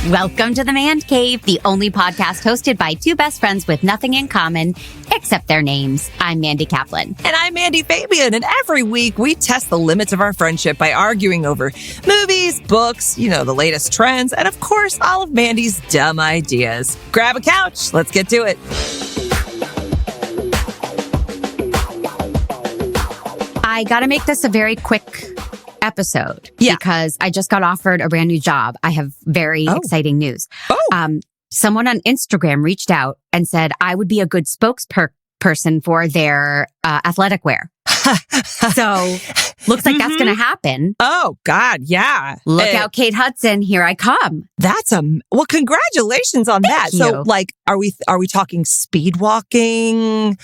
Welcome to the Mandcave, the only podcast hosted by two best friends with nothing in common except their names. I'm Mandy Kaplan. And I'm Mandy Fabian. And every week we test the limits of our friendship by arguing over movies, books, the latest trends, and of course, all of Mandy's dumb ideas. Grab a couch. Let's get to it. I got to make this a very quick episode because I just got offered a brand new job. I have very exciting news. Someone on Instagram reached out and said I would be a good spokesperson for their athletic wear. So looks like that's going to happen. Oh God, yeah. Look out, Kate Hudson. Here I come. That's well, congratulations on that. You. So are we talking speed walking?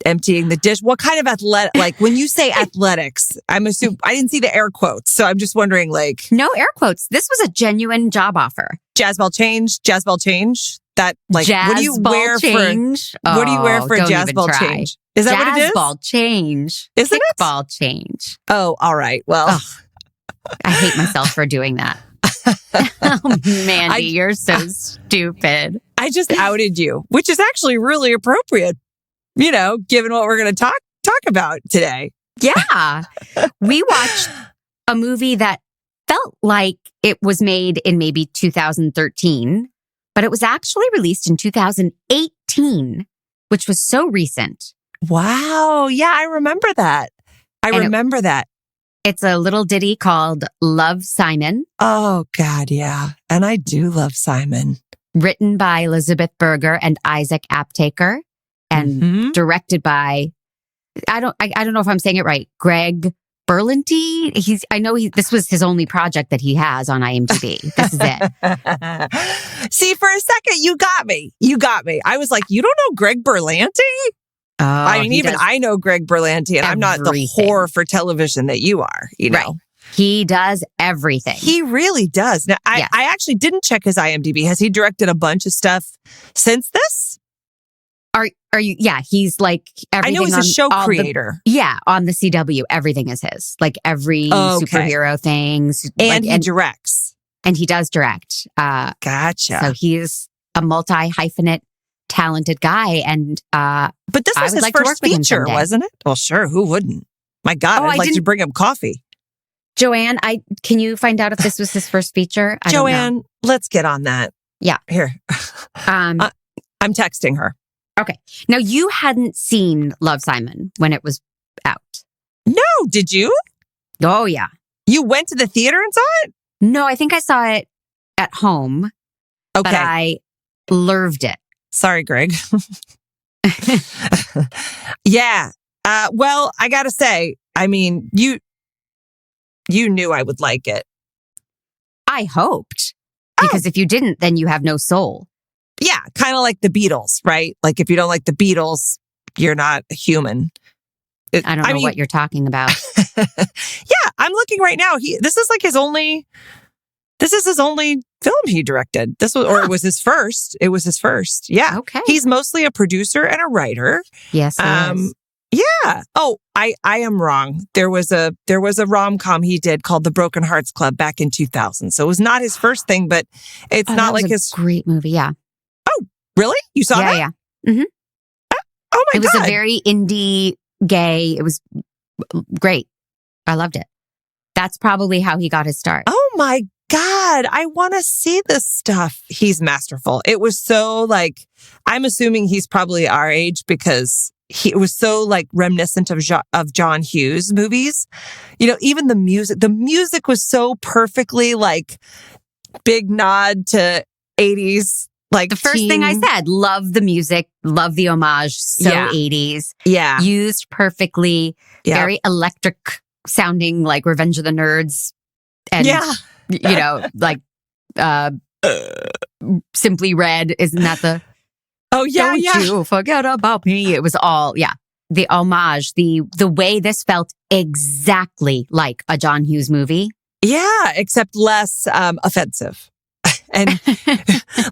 Emptying the dish. What kind of athletic? Like when you say athletics, I'm assuming I didn't see the air quotes, so I'm just wondering. No air quotes. This was a genuine job offer. Jazz ball change. That jazz what do you wear change? What do you wear for jazz ball change? Is that what it is? Jazz ball change. Isn't it? Ball change. Oh, all right. Well, I hate myself for doing that. Oh, Mandy, you're so stupid. I just outed you, which is actually really appropriate. Given what we're going to talk about today. Yeah. We watched a movie that felt like it was made in maybe 2013, but it was actually released in 2018, which was so recent. Wow. Yeah, I remember that. It's a little ditty called Love, Simon. Oh, God, yeah. And I do love Simon. Written by Elizabeth Berger and Isaac Aptaker. And directed by, I don't know if I'm saying it right, Greg Berlanti. This was his only project that he has on IMDb. This is it. See, for a second, you got me. I was like, you don't know Greg Berlanti? Oh, I know Greg Berlanti, and I'm not the whore for television that you are, Right. He does everything. He really does. Now, I actually didn't check his IMDb. Has he directed a bunch of stuff since this? Are you? Yeah, he's like everything. I know he's a show creator. On the CW, everything is his. Like every superhero things. And he directs. And he does direct. Gotcha. So he's a multi-hyphenate, talented guy. And but this was his first feature, wasn't it? Well, sure. Who wouldn't? My God, I'd like to bring him coffee. Joanne, can you find out if this was his first feature? Joanne, let's get on that. Yeah. Here. I'm texting her. Okay. Now, you hadn't seen Love, Simon when it was out. No, did you? Oh, yeah. You went to the theater and saw it? No, I think I saw it at home. Okay. But I lerved it. Sorry, Greg. Yeah. Well, I gotta say, you knew I would like it. I hoped. Because if you didn't, then you have no soul. Yeah, kind of like the Beatles, right? Like if you don't like the Beatles, you're not a human. I don't know what you're talking about. Yeah, I'm looking right now. This is his only film he directed. It was his first. It was his first. Yeah. Okay. He's mostly a producer and a writer. Yes. He is. Yeah. Oh, I am wrong. There was a rom-com he did called The Broken Hearts Club back in 2000. So it was not his first thing, but it's not like his great movie. Yeah. Really? You saw that? Yeah. Mm-hmm. Oh my God. It was a very indie gay. It was great. I loved it. That's probably how he got his start. Oh my God. I want to see this stuff. He's masterful. It was so I'm assuming he's probably our age because it was so reminiscent of John Hughes movies. Even the music was so perfectly big nod to 80s. The first thing I said, love the music, love the homage, so 80s. Yeah. Used perfectly, very electric sounding like Revenge of the Nerds. And, Simply Red, isn't that the... Oh, yeah, Don't you forget about me. It was all, the homage, the way this felt exactly like a John Hughes movie. Yeah, except less offensive. And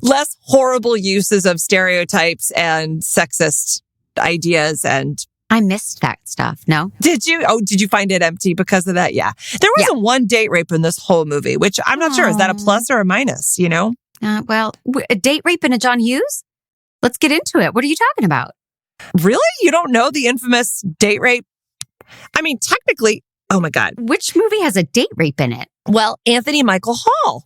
less horrible uses of stereotypes and sexist ideas and I missed that stuff. No? Did you? Oh, did you find it empty because of that? Yeah. There wasn't one date rape in this whole movie, which I'm not sure. Is that a plus or a minus, you know? A date rape in a John Hughes? Let's get into it. What are you talking about? Really? You don't know the infamous date rape? I mean, technically, oh my God. Which movie has a date rape in it? Well, Anthony Michael Hall.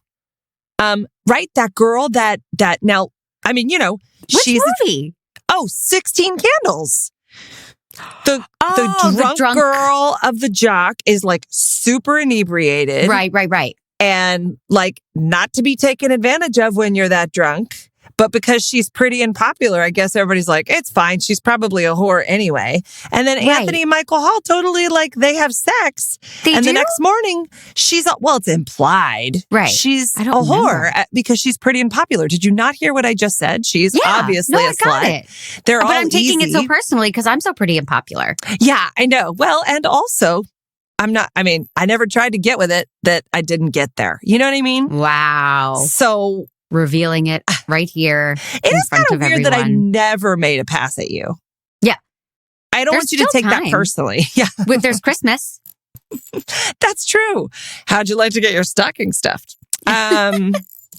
Right? That girl that now, I mean, you know, Which movie? 16 Candles. The drunk drunk girl of the jock is like super inebriated. Right. And like not to be taken advantage of when you're that drunk. But because she's pretty and popular, I guess everybody's like, it's fine. She's probably a whore anyway. And then Anthony and Michael Hall totally like they have sex. The next morning, it's implied. Right. She's a whore because she's pretty and popular. Did you not hear what I just said? She's obviously a slut. Got it. They're all But I'm taking easy. it so personally because I'm so pretty and popular. Yeah, I know. Well, and also, I never tried to get with it that I didn't get there. You know what I mean? Wow. So revealing it right here it in is front kind of of weird everyone. that I never made a pass at you. Yeah. I don't want you to take that personally. Yeah. There's Christmas. That's true. How'd you like to get your stocking stuffed?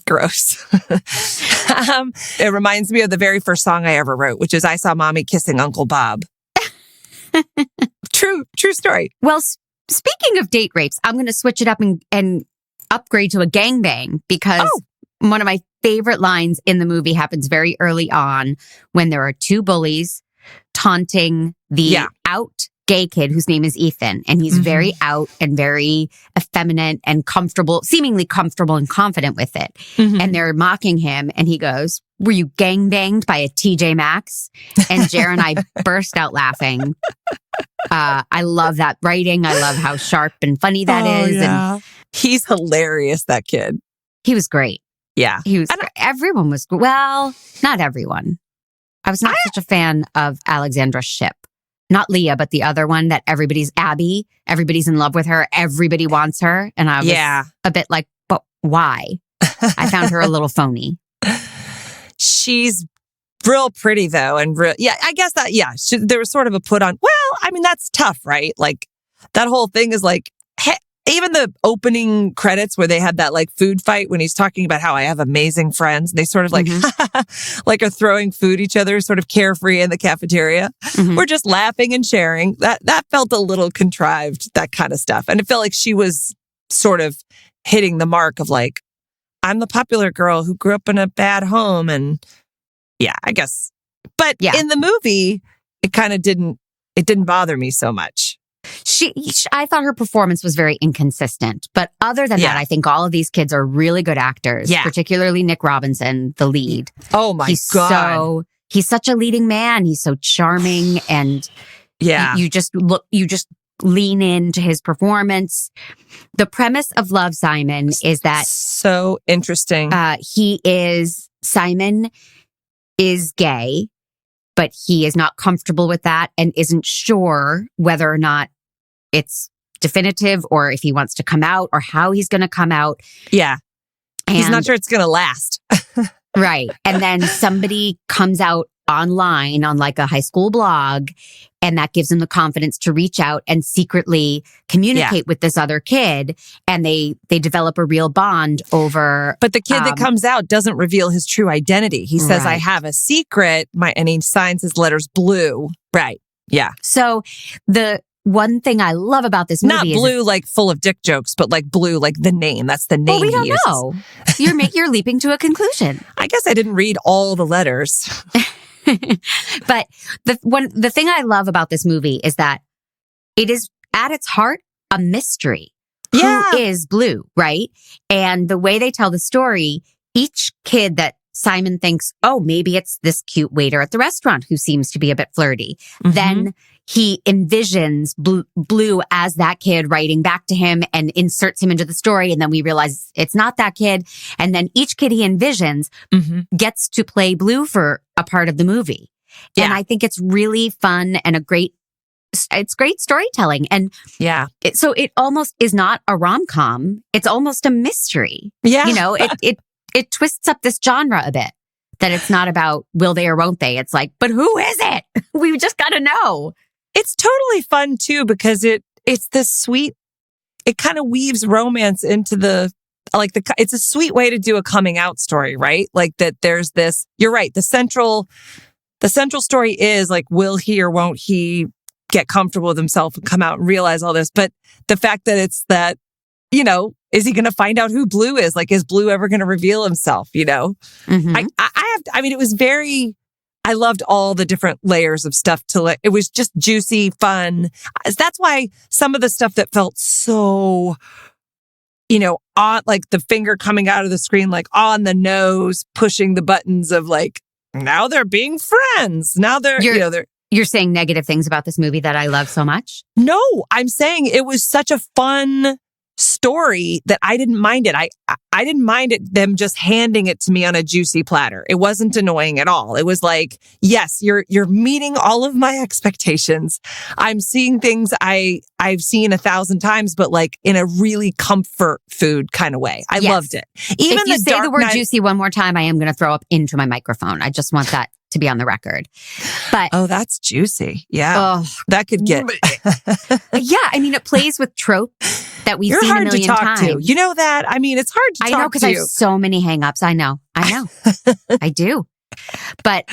Gross. It reminds me of the very first song I ever wrote, which is I Saw Mommy Kissing Uncle Bob. True story. Well, speaking of date rapes, I'm going to switch it up and upgrade to a gangbang because one of my favorite lines in the movie happens very early on when there are two bullies taunting the out gay kid whose name is Ethan. And he's very out and very effeminate and seemingly comfortable and confident with it. And they're mocking him. And he goes, "Were you gangbanged by a TJ Maxx?" And Jer and I burst out laughing. I love that writing. I love how sharp and funny that is. Yeah. And he's hilarious, that kid. He was great. Yeah. Everyone was, well, not everyone. I was not such a fan of Alexandra Shipp. Not Leah, but the other one that everybody's Abby. Everybody's in love with her. Everybody wants her. And I was a bit like, but why? I found her a little phony. She's real pretty though. And I guess that, there was sort of a put on. Well, I mean, that's tough, right? Like that whole thing is like, even the opening credits where they had that like food fight when he's talking about how I have amazing friends. They sort of like, like are throwing food at each other, sort of carefree in the cafeteria. We're just laughing and sharing. That felt a little contrived, that kind of stuff. And it felt like she was sort of hitting the mark of like, I'm the popular girl who grew up in a bad home. And I guess. But in the movie, it kind of didn't bother me so much. I thought her performance was very inconsistent. But other than that, I think all of these kids are really good actors, particularly Nick Robinson, the lead. Oh my God. He's such a leading man. He's so charming. And you just lean into his performance. The premise of Love, Simon is that so interesting. Simon is gay, but he is not comfortable with that and isn't sure whether or not it's definitive or if he wants to come out or how he's going to come out. Yeah. He's not sure it's going to last. Right. And then somebody comes out online on like a high school blog, and that gives him the confidence to reach out and secretly communicate with this other kid. And they develop a real bond over. But the kid that comes out doesn't reveal his true identity. He says, I have a secret. And he signs his letters blue. Right. Yeah. So the one thing I love about this movie not is blue like full of dick jokes, but like blue, like the name. That's the name. Well, we don't know. You're leaping to a conclusion. I guess I didn't read all the letters. But the thing I love about this movie is that it is at its heart a mystery. Who is Blue, right? And the way they tell the story, each kid that Simon thinks, oh, maybe it's this cute waiter at the restaurant who seems to be a bit flirty. Then he envisions Blue as that kid writing back to him and inserts him into the story. And then we realize it's not that kid. And then each kid he envisions gets to play Blue for a part of the movie. Yeah. And I think it's really fun and it's great storytelling. And so it almost is not a rom-com. It's almost a mystery. Yeah. You know, it twists up this genre a bit, that it's not about will they or won't they. It's like, but who is it? We just got to know. It's totally fun too because it's this sweet. It kind of weaves romance into it's a sweet way to do a coming out story, right? Like that. There's this. You're right. The central story is like, will he or won't he get comfortable with himself and come out and realize all this? But the fact that it's that, is he going to find out who Blue is? Like, is Blue ever going to reveal himself? Mm-hmm. It was very. I loved all the different layers of stuff it was just juicy, fun. That's why some of the stuff that felt so, on like the finger coming out of the screen, like on the nose, pushing the buttons of like, now they're being friends. Now You're saying negative things about this movie that I love so much? No, I'm saying it was such a fun story that I didn't mind it. I didn't mind them just handing it to me on a juicy platter. It wasn't annoying at all. It was like, yes, you're meeting all of my expectations. I'm seeing things I've seen 1,000 times, but like in a really comfort food kind of way. I loved it. Even if you say the word juicy one more time, I am going to throw up into my microphone. I just want that to be on the record. But that's juicy. Yeah. That could get. Yeah. I mean, it plays with tropes that we've You're seen hard a million to talk times. to. You know that? I mean, it's hard to talk to. I know because I have so many hangups. I know. I do. But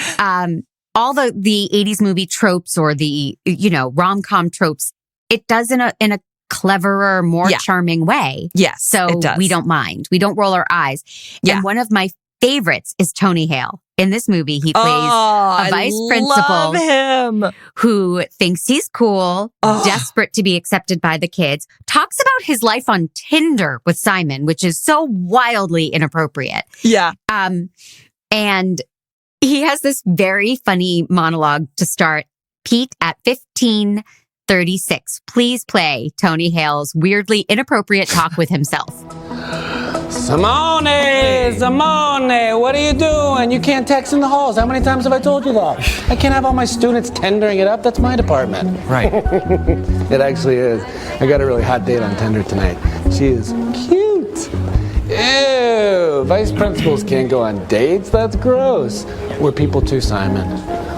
all the 80s movie tropes or the, rom-com tropes, it does in a cleverer, more charming way. Yes. So it does. we don't mind. We don't roll our eyes. Yeah. And one of my favorites is Tony Hale. In this movie, he plays a vice principal who thinks he's cool, desperate to be accepted by the kids, talks about his life on Tinder with Simon, which is so wildly inappropriate. Yeah. And he has this very funny monologue to start. Pete, at 15:36, please play Tony Hale's weirdly inappropriate talk with himself. Simone, what are you doing? You can't text in the halls. How many times have I told you that? I can't have all my students tendering it up. That's my department. Right. It actually is. I got a really hot date on Tinder tonight. She is cute. Ew, vice principals can't go on dates? That's gross. We're people too, Simon.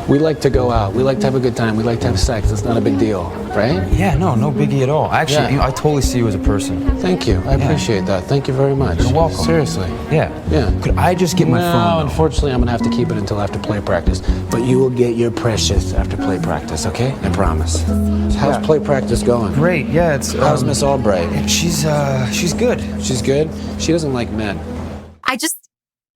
We like to go out. We like to have a good time. We like to have sex. It's not a big deal, right? Yeah, no biggie at all. Actually, I totally see you as a person. Thank you. I appreciate that. Thank you very much. You're welcome. Seriously. Yeah. Could I just get my phone? No, unfortunately, I'm going to have to keep it until after play practice. But you will get your precious after play practice, okay? I promise. How's play practice going? Great. Yeah, it's... How's Miss Albright? She's good. She's good? She doesn't like men.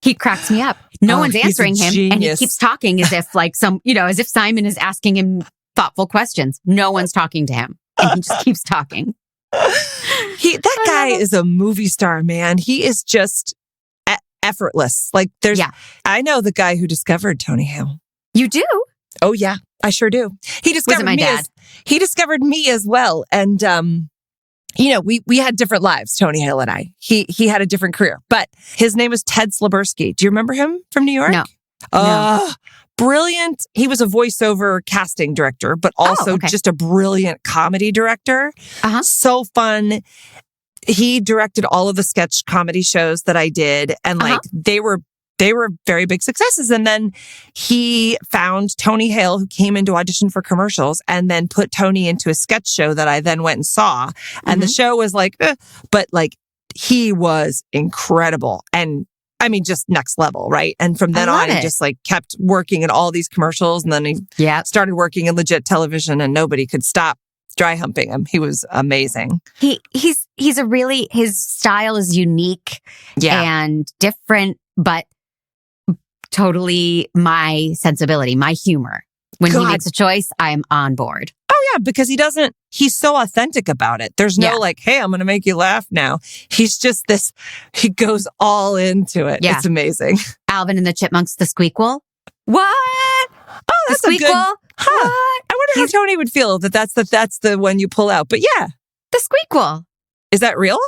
He cracks me up. No one's answering him, genius. and he keeps talking as if as if Simon is asking him thoughtful questions. No one's talking to him, and he just keeps talking. That guy is a movie star, man. He is just effortless. Like I know the guy who discovered Tony Hale. You do? Oh yeah, I sure do. He discovered my dad. He discovered me as well, and we had different lives, Tony Hale and I. He had a different career, but his name is Ted Slaburski. Do you remember him from New York? No. Brilliant. He was a voiceover casting director, but also just a brilliant comedy director. So fun. He directed all of the sketch comedy shows that I did, and they were very big successes. And then he found Tony Hale, who came in to audition for commercials, and then put Tony into a sketch show that I then went and saw. And the show was like, but like he was incredible. And I mean, just next level, right? And from then on, he just like kept working in all these commercials. And then he started working in legit television, and nobody could stop dry humping him. He was amazing. He's his style is unique and different, but totally my sensibility, my humor. When he makes a choice, I'm on board. Oh yeah, because he's so authentic about it. There's no like, hey, I'm going to make you laugh now. He's just he goes all into it. Yeah. It's amazing. Alvin and the Chipmunks, the Squeakquel. What? Oh, that's the Squeakquel? What? I wonder how Tony would feel that's the one you pull out. But yeah. The Squeakquel. Is that real?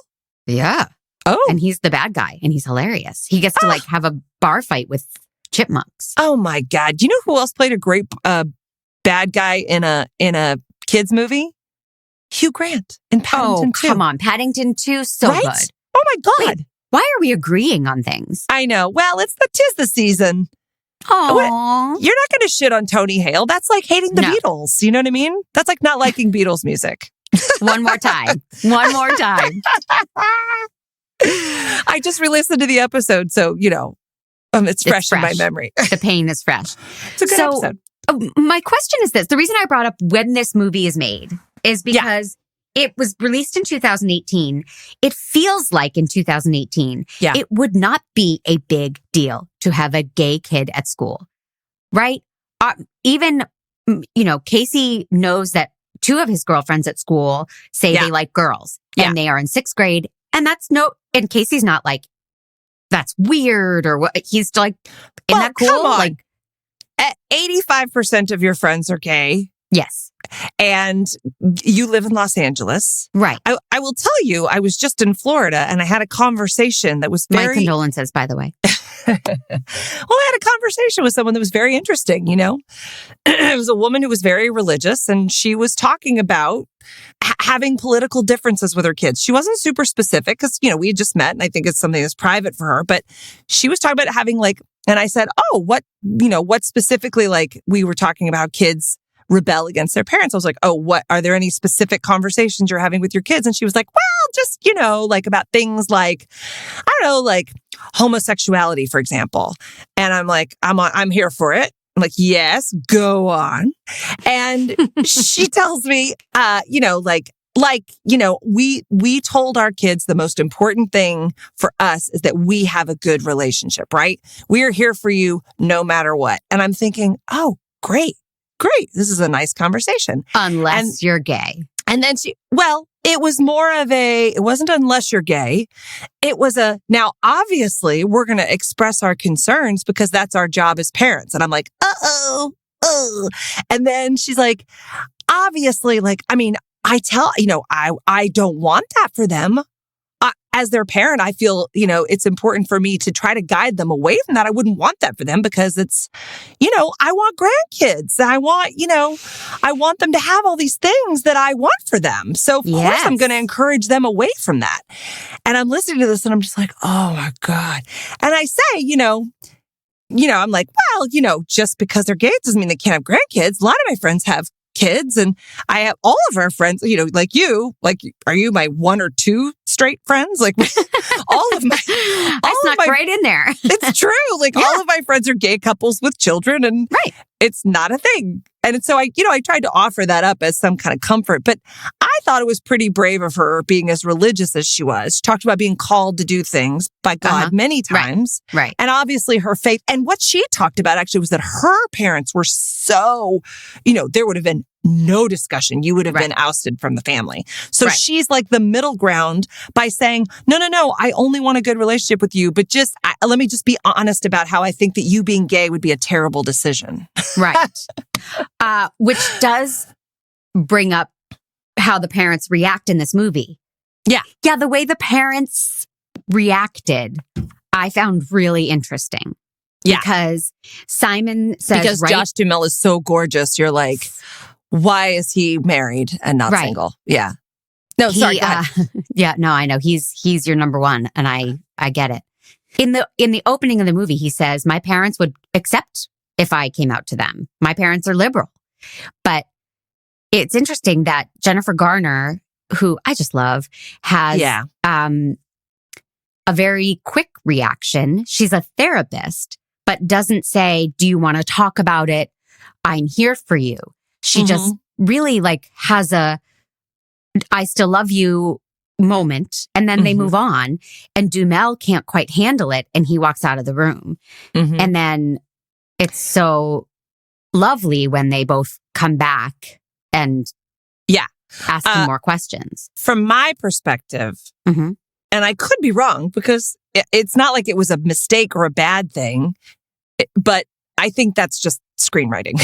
Yeah. Oh. And he's the bad guy, and he's hilarious. He gets to like have a bar fight with chipmunks. Oh my God. Do you know who else played a great bad guy in a kids movie? Hugh Grant in Paddington 2. Come on. Paddington 2, so right? good. Oh my God. Wait, why are we agreeing on things? I know. Well, tis the season. Aww. You're not going to shit on Tony Hale. That's like hating the Beatles. You know what I mean? That's like not liking Beatles music. One more time. One more time. I just re-listened to the episode, so, it's fresh in my memory. The pain is fresh. It's a good episode. My question is this. The reason I brought up when this movie is made is because it was released in 2018. It feels like in 2018, it would not be a big deal to have a gay kid at school, right? Even, Casey knows that two of his girlfriends at school say they like girls and they are in 6th grade. And and Casey's not like, that's weird or what. He's like, isn't that cool? Come on. Like, 85% of your friends are gay. Yes. And you live in Los Angeles. Right. I will tell you, I was just in Florida and I had a conversation that was very... My condolences, by the way. Well, I had a conversation with someone that was very interesting, It was a woman who was very religious and she was talking about having political differences with her kids. She wasn't super specific because, we had just met and I think it's something that's private for her, but she was talking about having and I said, oh, what specifically, we were talking about how kids rebel against their parents. I was like, oh, are there any specific conversations you're having with your kids? And she was like, well, just, about things like, I don't know, like homosexuality, for example. And I'm like, I'm here for it. I'm like, yes, go on. And she tells me, we told our kids the most important thing for us is that we have a good relationship, right? We are here for you no matter what. And I'm thinking, oh, great. This is a nice conversation. Unless you're gay. And then it was more of it wasn't unless you're gay. It was now obviously we're going to express our concerns because that's our job as parents. And I'm like, oh. And then she's like, obviously, I don't want that for them. As their parent, I feel, it's important for me to try to guide them away from that. I wouldn't want that for them because it's, I want grandkids. I want them to have all these things that I want for them. So of course I'm going to encourage them away from that. And I'm listening to this and I'm just like, oh my God. And I say, I'm like, well, just because they're gay doesn't mean they can't have grandkids. A lot of my friends have kids and I have all of our friends, are you my one or two straight friends? Like all of my, I snuck right in there. It's true. All of my friends are gay couples with children and it's not a thing. And so I tried to offer that up as some kind of comfort, but I thought it was pretty brave of her being as religious as she was. She talked about being called to do things by God many times. Right. And obviously her faith. And what she talked about actually was that her parents were so, there would have been no discussion. You would have been ousted from the family. So she's like the middle ground by saying, no, I only want a good relationship with you, but let me just be honest about how I think that you being gay would be a terrible decision. Right. Which does bring up how the parents react in this movie. Yeah. Yeah, the way the parents reacted, I found really interesting. Yeah. Because Simon says... Because Josh Duhamel is so gorgeous, you're like, why is he married and not single? Yeah. No, sorry, go ahead. Yeah, no, I know. He's your number one, and I get it. In the opening of the movie, he says, my parents would accept if I came out to them. My parents are liberal. But it's interesting that Jennifer Garner, who I just love, has a very quick reaction. She's a therapist, but doesn't say, do you want to talk about it? I'm here for you. She just really has a, I still love you moment. And then they move on and Duhamel can't quite handle it. And he walks out of the room. And then it's so lovely when they both come back and ask him more questions. From my perspective, and I could be wrong because it's not like it was a mistake or a bad thing, but I think that's just screenwriting.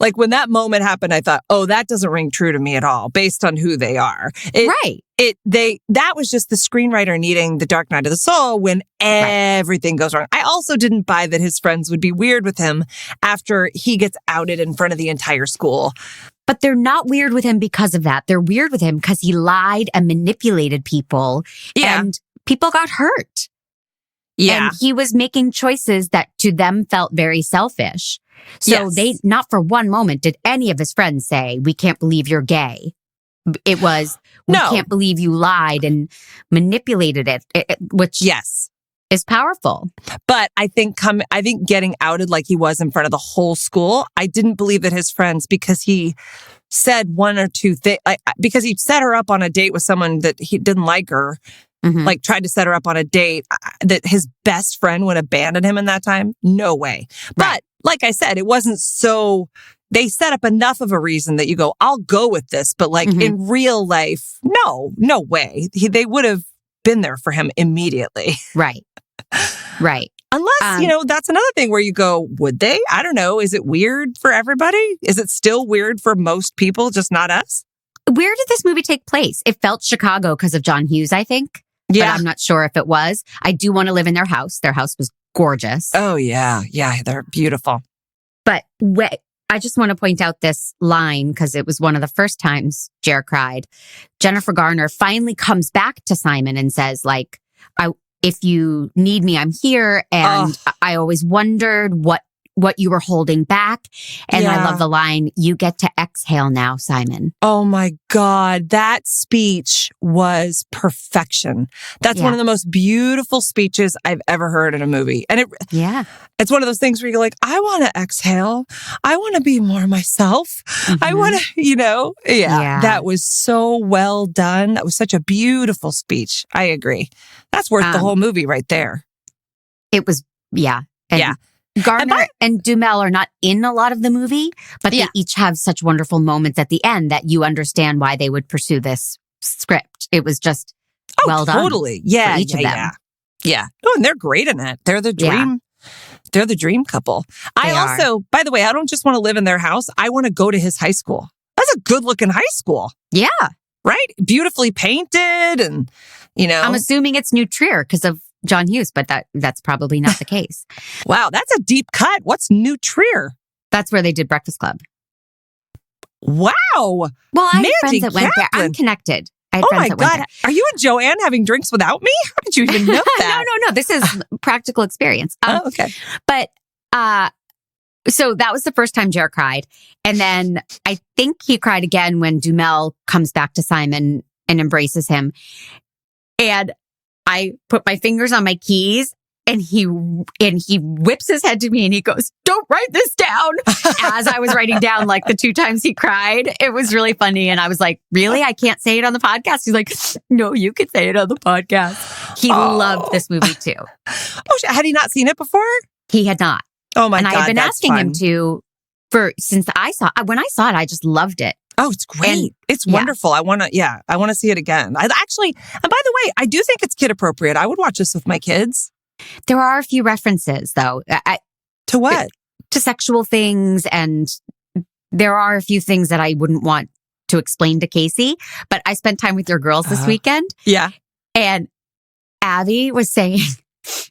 Like when that moment happened, I thought, oh, that doesn't ring true to me at all based on who they are. That was just the screenwriter needing the dark night of the soul when everything goes wrong. I also didn't buy that his friends would be weird with him after he gets outed in front of the entire school. But they're not weird with him because of that. They're weird with him because he lied and manipulated people and people got hurt. Yeah. And he was making choices that to them felt very selfish. So they, not for one moment did any of his friends say, we can't believe you're gay. It was, we can't believe you lied and manipulated it, which is powerful. But I think getting outed like he was in front of the whole school, I didn't believe that his friends, because he said one or two things, because he set her up on a date with someone that he didn't like her, like tried to set her up on a date, that his best friend would abandon him in that time. No way. But like I said, it wasn't so, they set up enough of a reason that you go, I'll go with this. But like in real life, no way. They would have been there for him immediately. Right. Unless, that's another thing where you go, would they? I don't know. Is it weird for everybody? Is it still weird for most people, just not us? Where did this movie take place? It felt Chicago because of John Hughes, I think. Yeah. But I'm not sure if it was. I do want to live in their house. Their house was gorgeous. Oh, yeah. Yeah, they're beautiful. But I just want to point out this line because it was one of the first times Jer cried. Jennifer Garner finally comes back to Simon and says, like, if you need me, I'm here. And I always wondered what you were holding back. And I love the line, you get to exhale now, Simon. Oh my God. That speech was perfection. That's one of the most beautiful speeches I've ever heard in a movie. And it's one of those things where you're like, I want to exhale. I want to be more myself. I want to, that was so well done. That was such a beautiful speech. I agree. That's worth the whole movie right there. It was, Garner and Duhamel are not in a lot of the movie, but they each have such wonderful moments at the end that you understand why they would pursue this script. It was just well done. Totally. Yeah. For each of them. Yeah. Oh, and they're great in it. They're the dream. They're the dream couple. I also, by the way, I don't just want to live in their house. I want to go to his high school. That's a good looking high school. Yeah. Right? Beautifully painted and, I'm assuming it's New Trier because of John Hughes, but that's probably not the case. Wow, that's a deep cut. What's New Trier? That's where they did Breakfast Club. Wow. Well, I have friends that went there. I'm connected. I had friends that went there. Are you and Joanne having drinks without me? How did you even know that? No. This is practical experience. Okay. But so that was the first time Jer cried. And then I think he cried again when Duhamel comes back to Simon and embraces him. And I put my fingers on my keys and he whips his head to me and he goes, don't write this down. As I was writing down like the 2 times he cried, it was really funny. And I was like, really? I can't say it on the podcast? He's like, no, you can say it on the podcast. He loved this movie too. Oh, had he not seen it before? He had not. Oh my God. And I had been asking him to when I saw it, I just loved it. Oh, it's great. It's wonderful. I want to see it again. And by the way, I do think it's kid appropriate. I would watch this with my kids. There are a few references though. To what? To sexual things. And there are a few things that I wouldn't want to explain to Casey, but I spent time with your girls this weekend. Yeah. And Abby was saying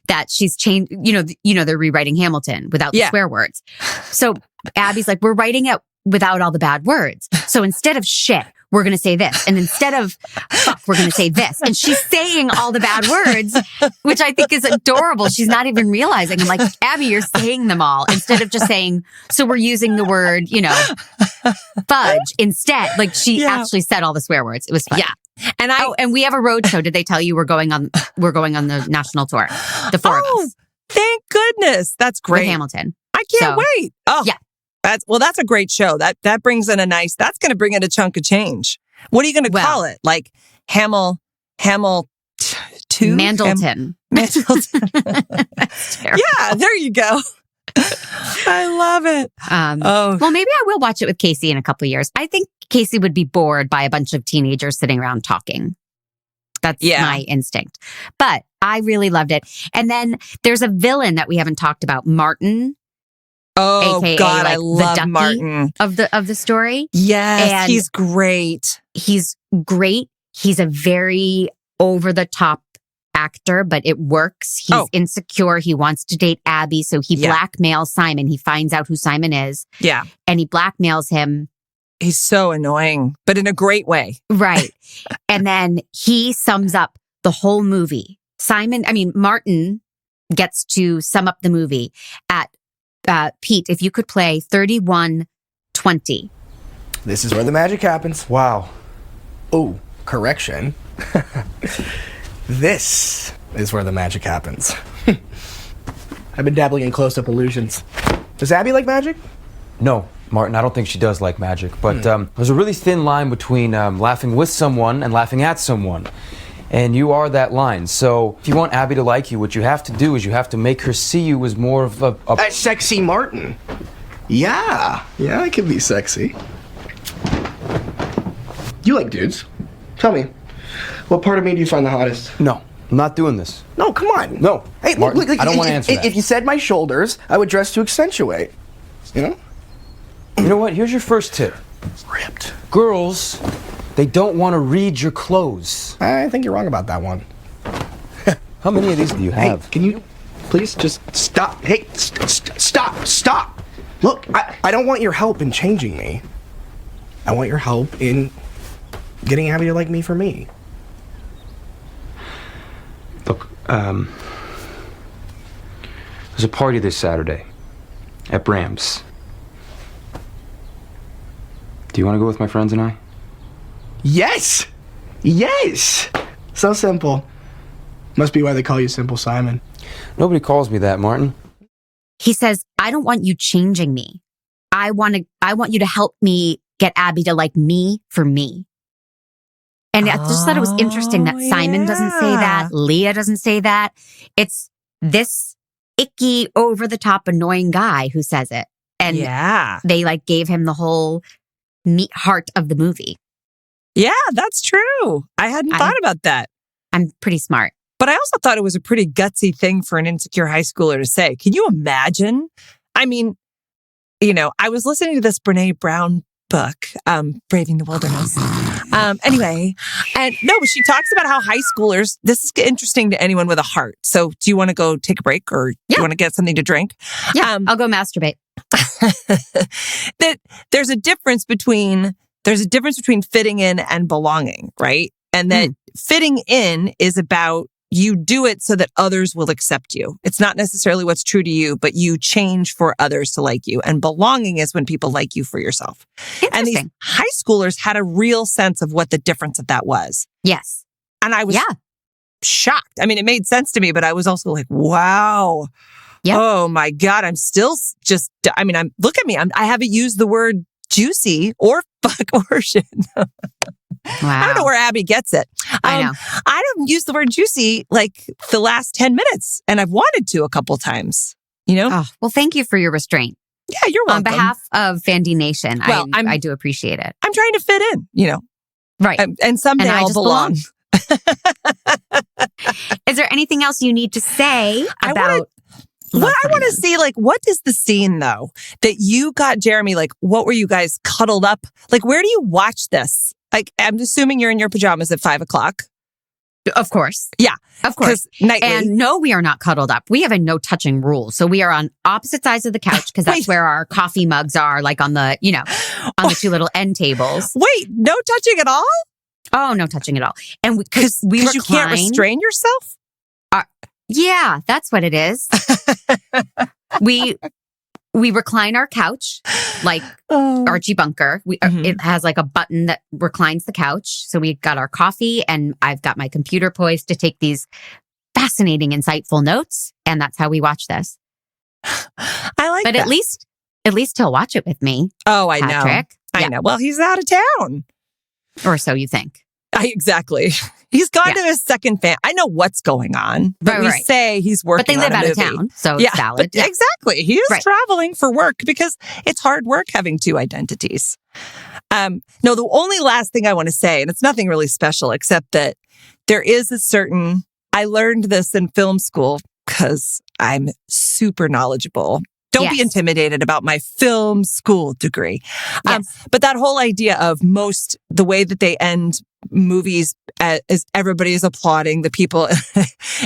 that she's changed, they're rewriting Hamilton without the swear words. So Abby's like, we're writing it without all the bad words. So instead of shit, we're going to say this. And instead of fuck, we're going to say this. And she's saying all the bad words, which I think is adorable. She's not even realizing. I'm like, Abby, you're saying them all instead of just saying, so we're using the word, fudge instead. Like she actually said all the swear words. It was fun. Yeah. And we have a road show. Did they tell you we're going on the national tour? The 4 of us. Thank goodness. That's great. With Hamilton. I can't wait. Oh, yeah. That's a great show. That brings in that's going to bring in a chunk of change. What are you going to call it? Like Hamil 2? Mandleton. Mandleton. Yeah, there you go. I love it. Well, maybe I will watch it with Casey in a couple of years. I think Casey would be bored by a bunch of teenagers sitting around talking. That's my instinct. But I really loved it. And then there's a villain that we haven't talked about, Martin. Oh, AKA, God, I love the Martin. Of the story. Yes, and he's great. He's great. He's a very over-the-top actor, but it works. He's insecure. He wants to date Abby, so he blackmails Simon. He finds out who Simon is. Yeah. And he blackmails him. He's so annoying, but in a great way. Right. And then he sums up the whole movie. Martin gets to sum up the movie at, Pete, if you could play 3120. This is where the magic happens. Wow. Oh, correction. This is where the magic happens. I've been dabbling in close-up illusions. Does Abby like magic? No, Martin, I don't think she does like magic. But there's a really thin line between laughing with someone and laughing at someone. And you are that line. So if you want Abby to like you, what you have to do is you have to make her see you as more of a sexy Martin. Yeah, I can be sexy. You like dudes. Tell me, what part of me do you find the hottest? No, I'm not doing this. No, come on. No. Hey, Martin, look, I don't want to answer that. If you said my shoulders, I would dress to accentuate. You know? You know what? Here's your first tip. Ripped. Girls, they don't want to read your clothes. I think you're wrong about that one. How many of these do you have? Hey, can you please just stop? Hey, stop. Look, I don't want your help in changing me. I want your help in getting Abby to like me for me. Look, there's a party this Saturday at Bram's. Do you want to go with my friends and I? Yes! So simple. Must be why they call you Simple Simon. Nobody calls me that, Martin. He says, I don't want you changing me. I want you to help me get Abby to like me for me. And I just thought it was interesting that Simon doesn't say that. Leah doesn't say that. It's this icky, over the top, annoying guy who says it. And they like gave him the whole meat heart of the movie. Yeah, that's true. I hadn't thought about that. I'm pretty smart. But I also thought it was a pretty gutsy thing for an insecure high schooler to say. Can you imagine? I mean, I was listening to this Brene Brown book, Braving the Wilderness. Anyway, but she talks about how high schoolers, this is interesting to anyone with a heart. So do you want to go take a break or do you want to get something to drink? Yeah, I'll go masturbate. That there's a difference between fitting in and belonging, right? And that fitting in is about you do it so that others will accept you. It's not necessarily what's true to you, but you change for others to like you. And belonging is when people like you for yourself. And these high schoolers had a real sense of what the difference of that was. Yes. And I was shocked. I mean, it made sense to me, but I was also like, wow. Yep. Oh my God. I'm still look at me. I haven't used the word juicy or fuck or shit. Wow. I don't know where Abby gets it. I know. I don't use the word juicy like the last 10 minutes, and I've wanted to a couple times, Oh, well, thank you for your restraint. Yeah, you're welcome. On behalf of Fandy Nation, I do appreciate it. I'm trying to fit in, Right. And someday I'll belong. Is there anything else you need to say about... What I want to see, what is the scene, though, that you got Jeremy, what were you guys cuddled up? Where do you watch this? I'm assuming you're in your pajamas at 5:00. Of course. Yeah. Of course. Nightly. And no, we are not cuddled up. We have a no touching rule. So we are on opposite sides of the couch because that's where our coffee mugs are, on the, on the two little end tables. Wait, no touching at all? Oh, no touching at all. And because you can't restrain yourself? Yeah, that's what it is. We recline our couch like Archie Bunker. It has a button that reclines the couch. So we got our coffee and I've got my computer poised to take these fascinating, insightful notes. And that's how we watch this. I like that. But at least he'll watch it with me. Oh, I Patrick. know. I know. Well, he's out of town. Or so you think. Exactly. He's gone to his second family. I know what's going on, but we say he's working. But they live out of town, so it's valid. Exactly. He is traveling for work because it's hard work having two identities. No, the only last thing I want to say, and it's nothing really special, except that there is I learned this in film school because I'm super knowledgeable. Don't be intimidated about my film school degree. But that whole idea of the way that they end movies as everybody is applauding the people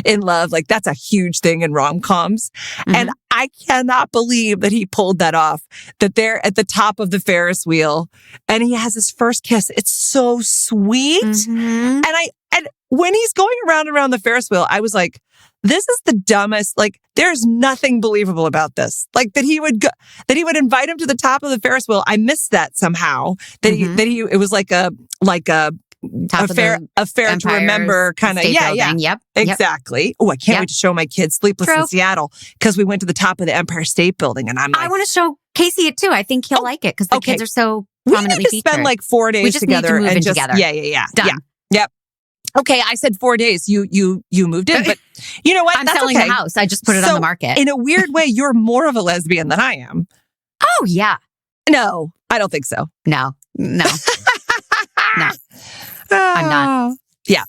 in love, that's a huge thing in rom-coms. Mm-hmm. And I cannot believe that he pulled that off, that they're at the top of the Ferris wheel and he has his first kiss. It's so sweet. Mm-hmm. And when he's going around the Ferris wheel, I was like, this is the dumbest, like, there's nothing believable about this. Like that he would invite him to the top of the Ferris wheel. I missed that somehow. It was like a fair to remember kind of. Yeah. Yep. Exactly. Oh, I can't wait to show my kids Sleepless in Seattle because we went to the top of the Empire State Building and I'm like, I want to show Casey it too. I think he'll like it because the kids are so prominently featured. We need to spend like 4 days together and just together. Yeah. Done. Yeah. Yep. Okay, I said 4 days. You moved in, but you know what? I'm That's selling the house. I just put it on the market. In a weird way, you're more of a lesbian than I am. Oh yeah. No, I don't think so. No. No. I'm not. Yeah.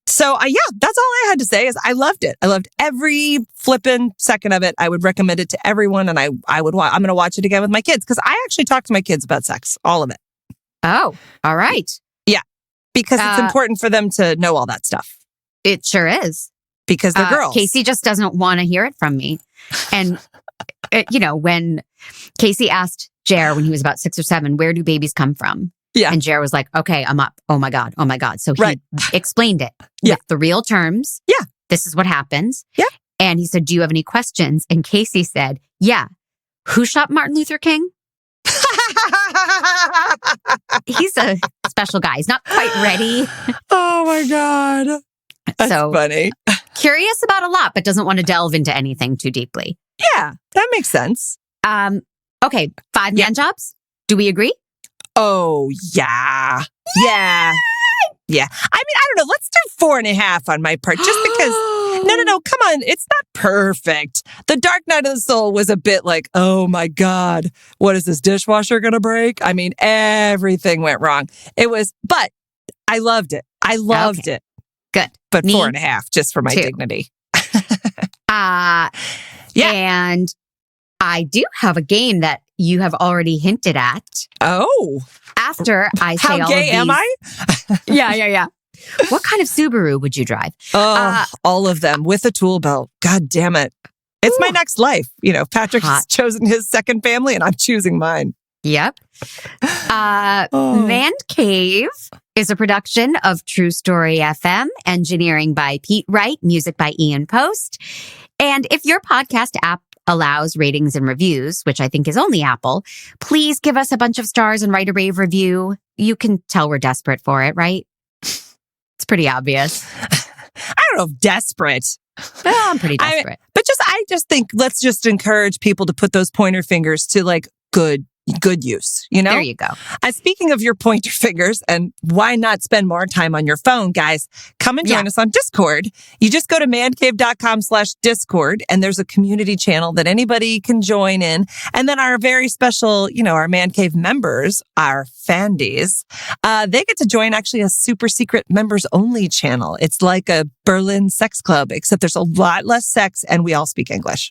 So that's all I had to say is I loved it. I loved every flippin' second of it. I would recommend it to everyone, and I'm going to watch it again with my kids because I actually talk to my kids about sex, all of it. Oh, all right. Yeah, because it's important for them to know all that stuff. It sure is. Because they're girls. Casey just doesn't want to hear it from me. And, when Casey asked Jer when he was about 6 or 7, where do babies come from? Yeah. And Jer was like, okay, I'm up. Oh my God. So he explained it with the real terms. Yeah. This is what happens. Yeah. And he said, do you have any questions? And Casey said, yeah. Who shot Martin Luther King? He's a special guy. He's not quite ready. Oh my God. That's funny. Curious about a lot, but doesn't want to delve into anything too deeply. Yeah, that makes sense. Okay, 5-man jobs. Do we agree? Oh, yeah. Yeah. Yeah. I mean, I don't know. Let's do 4.5 on my part, just because. No. Come on. It's not perfect. The Dark Night of the Soul was a bit like, oh my God, what is this dishwasher going to break? I mean, everything went wrong. But I loved it. I loved it. Good. But 4.5 just for my dignity. And I do have a game that you have already hinted at. Oh. After I say How gay am I? Yeah. What kind of Subaru would you drive? All of them with a tool belt. God damn it. It's my next life. Patrick's chosen his second family and I'm choosing mine. Yep. Mandcave is a production of True Story FM, engineering by Pete Wright, music by Ian Post. And if your podcast app allows ratings and reviews, which I think is only Apple, please give us a bunch of stars and write a rave review. You can tell we're desperate for it, right? It's pretty obvious. I don't know if desperate. Well, I'm pretty desperate. I just think let's just encourage people to put those pointer fingers to like good use, There you go. Speaking of your pointer fingers, and why not spend more time on your phone, guys? Come and join us on Discord. You just go to mandcave.com/Discord, and there's a community channel that anybody can join in. And then our very special, our Mandcave members, our Mandys, they get to join actually a super secret members only channel. It's like a Berlin sex club, except there's a lot less sex and we all speak English.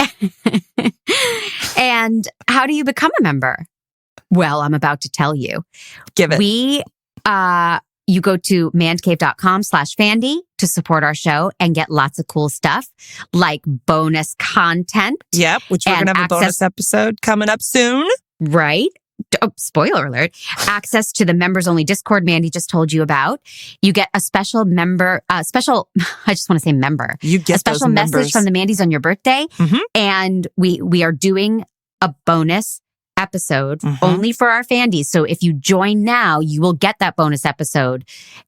And how do you become a member? Well, I'm about to tell you. Give it. You go to mandcave.com/Fandy to support our show and get lots of cool stuff like bonus content. Yep, which we're going to have a bonus episode coming up soon. Right. Oh, spoiler alert. Access to the members only Discord Mandy just told you about. You get a special I just want to say member. You get a special message from the Mandys on your birthday. Mm-hmm. And we are doing a bonus episode only for our Fandys. So if you join now, you will get that bonus episode.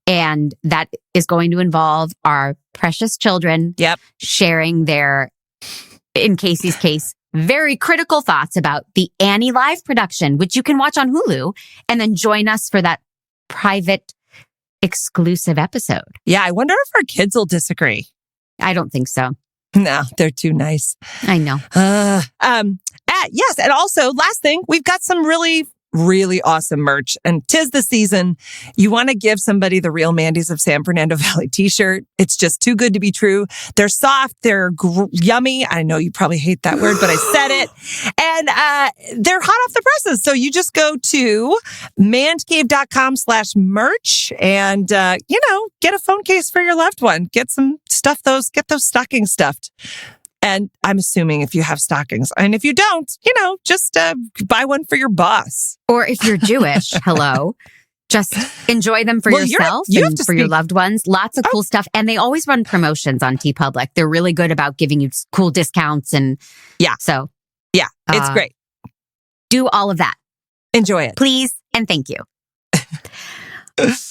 And that is going to involve our precious children sharing their, in Casey's case, very critical thoughts about the Annie live production, which you can watch on Hulu, and then join us for that private exclusive episode. Yeah, I wonder if our kids will disagree. I don't think so. No, they're too nice. I know. Yes. And also, last thing, we've got some really, really awesome merch. And 'tis the season. You want to give somebody the Real Mandys of San Fernando Valley t-shirt. It's just too good to be true. They're soft. They're yummy. I know you probably hate that word, but I said it. And they're hot off the presses. So you just go to mandcave.com/merch and, get a phone case for your loved one. Get those stockings stuffed. And I'm assuming if you have stockings, and if you don't, just buy one for your boss. Or if you're Jewish, hello, Just enjoy them for yourself and for your loved ones. Lots of cool stuff. And they always run promotions on TeePublic. They're really good about giving you cool discounts. And so. Yeah, it's great. Do all of that. Enjoy it. Please and thank you.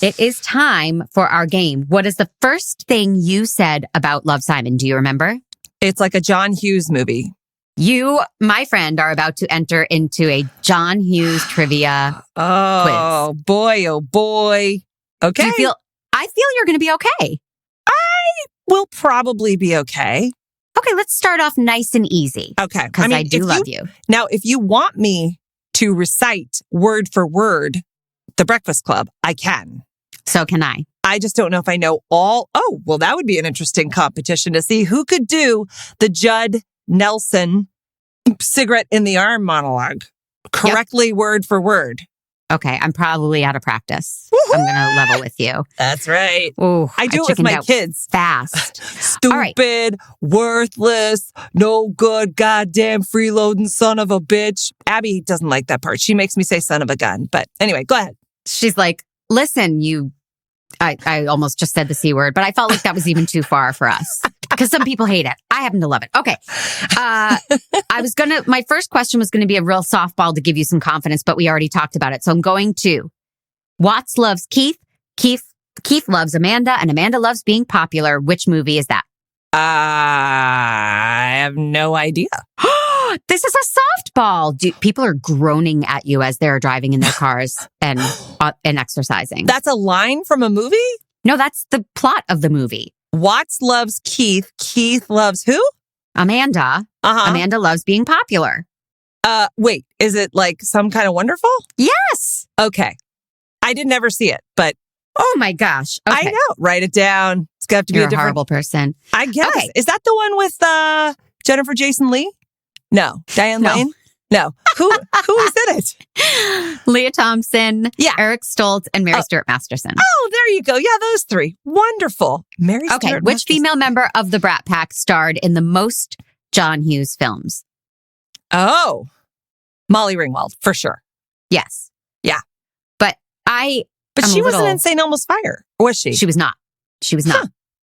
It is time for our game. What is the first thing you said about Love, Simon? Do you remember? It's like a John Hughes movie. You, my friend, are about to enter into a John Hughes trivia quiz. Oh, boy. Oh, boy. Okay. I feel you're going to be okay. I will probably be okay. Okay, let's start off nice and easy. Okay. Because I do love you. Now, if you want me to recite word for word The Breakfast Club, I can. So can I. I just don't know if I know all. Oh, well, that would be an interesting competition to see who could do the Judd Nelson cigarette in the arm monologue correctly, word for word. Okay, I'm probably out of practice. Woo-hoo! I'm going to level with you. That's right. Ooh, I do it with my kids. Fast. Stupid, worthless, no good, goddamn freeloading son of a bitch. Abby doesn't like that part. She makes me say son of a gun. But anyway, go ahead. She's like, listen, I almost just said the C word, but I felt like that was even too far for us because some people hate it. I happen to love it. Okay. My first question was going to be a real softball to give you some confidence, but we already talked about it. So I'm going to Watts loves Keith. Keith loves Amanda, and Amanda loves being popular. Which movie is that? I have no idea. This is a softball. People are groaning at you as they're driving in their cars and exercising. That's a line from a movie? No, that's the plot of the movie. Watts loves Keith. Keith loves who? Amanda. Amanda loves being popular. Wait, is it like Some Kind of Wonderful? Yes. Okay. I did never see it, but oh my gosh. Okay. I know. Write it down. It's got to be You're a horrible person. I guess. Okay. Is that the one with Jennifer Jason Leigh? No. Diane Lane? No. Who is in it? Leah Thompson, Eric Stoltz, and Mary Stuart Masterson. Oh, there you go. Yeah, those three. Wonderful. Mary Stuart Masterson. Which female member of the Brat Pack starred in the most John Hughes films? Oh, Molly Ringwald, for sure. Yes. Yeah. But she wasn't in St. Elmo's Fire, was she? She was not. She was not.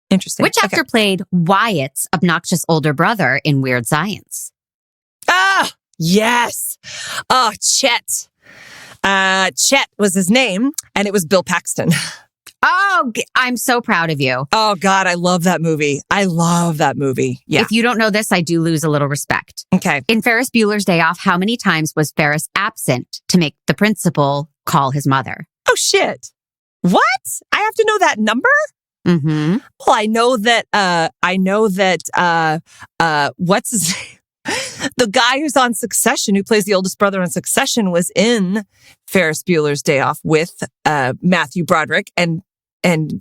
Interesting. Which actor played Wyatt's obnoxious older brother in Weird Science? Ah, yes. Oh, Chet. Chet was his name, and it was Bill Paxton. Oh, I'm so proud of you. Oh, God, I love that movie. Yeah. If you don't know this, I do lose a little respect. Okay. In Ferris Bueller's Day Off, how many times was Ferris absent to make the principal call his mother? Oh, shit. What? I have to know that number? Mm-hmm. Well, I know that, what's his name? The guy who's on Succession, who plays the oldest brother on Succession, was in Ferris Bueller's Day Off with Matthew Broderick and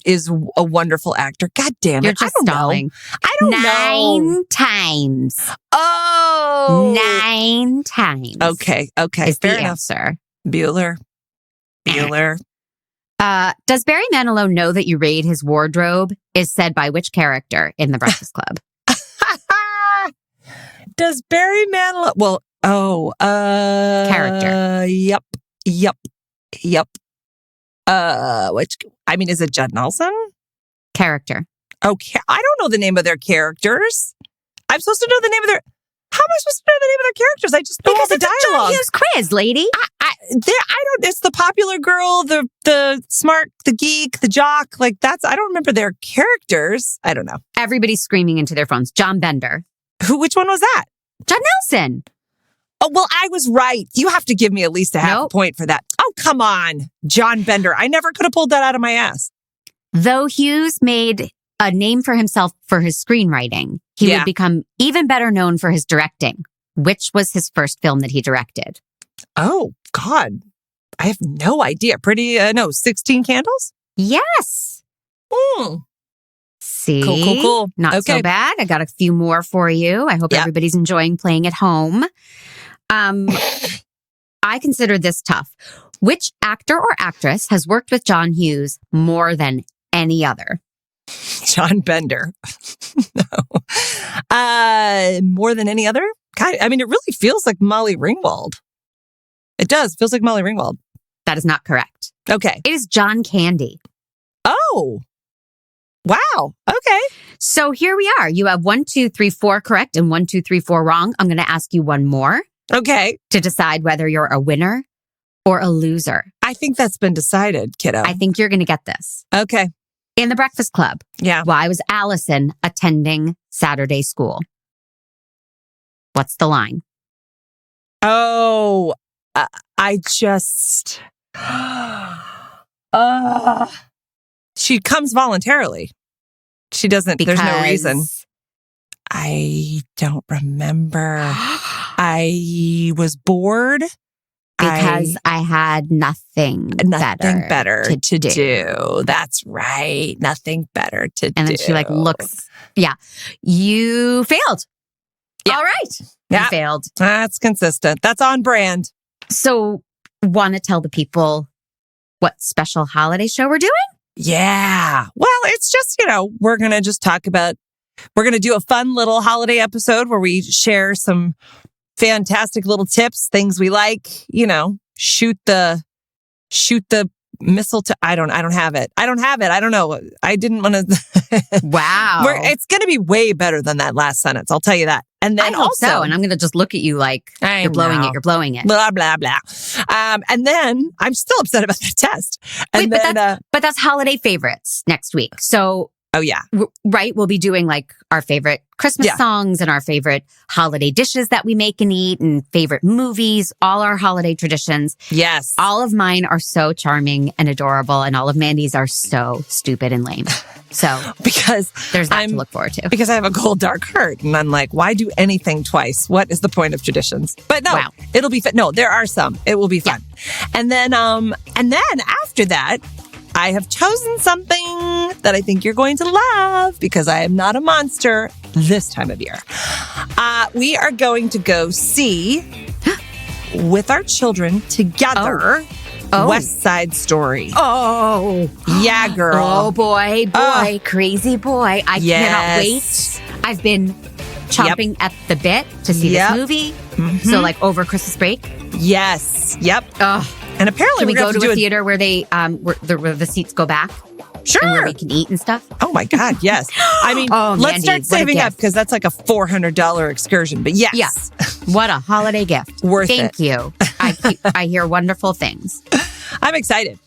is a wonderful actor. God damn it. You're just stalling. I don't know. 9 times. Oh. 9 times. Okay. Is the answer. Bueller. Does Barry Manilow know that you raid his wardrobe is said by which character in The Breakfast Club? Does Barry Manilow... Character. Yep. Is it Judd Nelson? Character. Okay. I don't know the name of their characters. I'm supposed to know the name of their... How am I supposed to know the name of their characters? I just know all the dialogue. Because it's a John Hughes quiz, lady. I don't... It's the popular girl, the smart, the geek, the jock. Like, that's... I don't remember their characters. I don't know. Everybody's screaming into their phones. John Bender. Which one was that? John Nelson. Oh, well, I was right. You have to give me at least a half point for that. Oh, come on. John Bender. I never could have pulled that out of my ass. Though Hughes made a name for himself for his screenwriting, he would become even better known for his directing. Which was his first film that he directed? Oh, God. I have no idea. 16 Candles? Yes. See? Cool. Not so bad. I got a few more for you. I hope everybody's enjoying playing at home. I consider this tough. Which actor or actress has worked with John Hughes more than any other? John Bender. No. More than any other? God, I mean, it really feels like Molly Ringwald. It does. Feels like Molly Ringwald. That is not correct. Okay. It is John Candy. Oh, wow. Okay. So here we are. You have 1, 2, 3, 4 correct and 1, 2, 3, 4 wrong. I'm going to ask you one more Okay. to decide whether you're a winner or a loser. I think that's been decided, kiddo. I think you're going to get this. Okay. In the Breakfast Club, Yeah. why was Allison attending Saturday school? What's the line? Oh, I just. She comes voluntarily. She doesn't. There's no reason. I don't remember. I was bored. Because I had nothing better to do. That's right. Nothing better to do. And then she looks. Yeah. You failed. Yeah. All right. Yeah. You failed. That's consistent. That's on brand. So, want to tell the people what special holiday show we're doing? Yeah. Well, it's just, we're going to just talk about, we're going to do a fun little holiday episode where we share some fantastic little tips, things we like, shoot the mistletoe. I don't have it. I don't know. I didn't want to. Wow. It's going to be way better than that last sentence. I'll tell you that. And then I hope also, so. And I'm going to just look at you like you're blowing it. Blah, blah, blah. And then I'm still upset about that test. And Wait, but that's holiday favorites next week. So, oh yeah. Right. We'll be doing our favorite Christmas songs and our favorite holiday dishes that we make and eat and favorite movies, all our holiday traditions. Yes. All of mine are so charming and adorable, and all of Mandy's are so stupid and lame. So because there's that to look forward to. Because I have a cold, dark heart, and I'm like, why do anything twice? What is the point of traditions? But no, It'll be fun. No, there are some. It will be fun. Yeah. And then after that, I have chosen something that I think you're going to love because I am not a monster this time of year. We are going to go see with our children together West Side Story. Oh. Yeah, girl. Oh, boy, crazy boy. I cannot wait. I've been chomping at the bit to see this movie. Mm-hmm. So over Christmas break. Yes. Yep. And apparently can we go to a theater where they where the seats go back? Sure. And where we can eat and stuff? Oh my God, yes. I mean, let's start saving up because that's like a $400 excursion. But yes. Yeah. What a holiday gift. Worth it. Thank you. I hear wonderful things. I'm excited.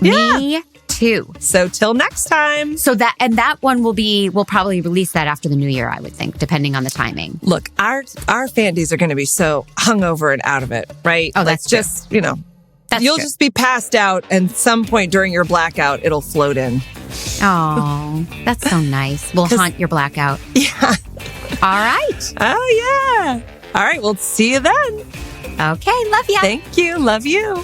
Me too. So till next time. So that one we'll probably release that after the new year, I would think, depending on the timing. Look, our Fandies are going to be so hungover and out of it, right? Oh, that's just, That's You'll true. just be passed out, and some point during your blackout, it'll float in. Oh, that's so nice. We'll haunt your blackout. Yeah. All right. Oh, yeah. All right. We'll see you then. Okay. Love ya. Thank you. Love you.